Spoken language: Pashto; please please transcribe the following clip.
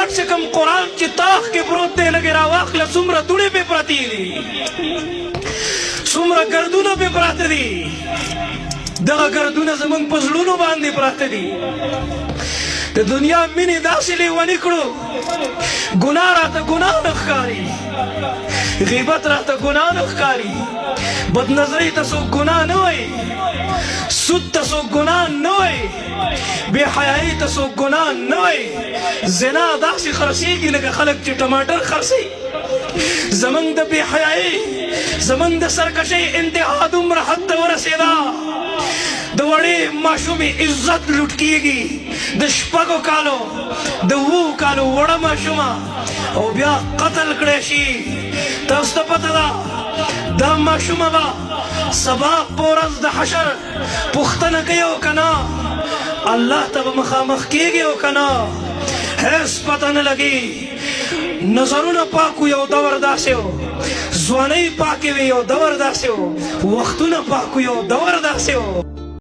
پاک سے کم قرآن چې تاخ کې پروت دی لږې راواخله څومره دوړې پې پرتې دي څومره ګردونه پې پراته دي دغه ګردونه زموږ په زړونو باندې پراته دي د دنیا مینې داسې لیوني کړو ګناه راته ګناه نه ښکاري غیبت راته ګناه نه ښکاري بدنظرۍ ته څوک ګناه نه وایي سود ته څوک ګناه نه وایي بې حیایي ته څوک ګناه نه وایي زنا داسې خرڅېږي لکه خلک چې ټماټر خرڅوي زموږ د بې حیایي زموږ د سرکشۍ انتها دومره حد ته ورسېده د وړې ماشومې عزت لوټ کېږي د شپږو کالو د 7 کالو وړه ماشومه او بیا قتل کړی شي تاسو ته پته ده دا ماشومه به سبا په ورځ د حشر پوښتنه کوي او که نه الله ته به مخامخ کېږي او که نه هېڅ پته نه لګي نظرونه پاک و یو دور داسې و ځوانۍ پاکې وې یو دور داسې و وختونه پاک و یو دور داسې و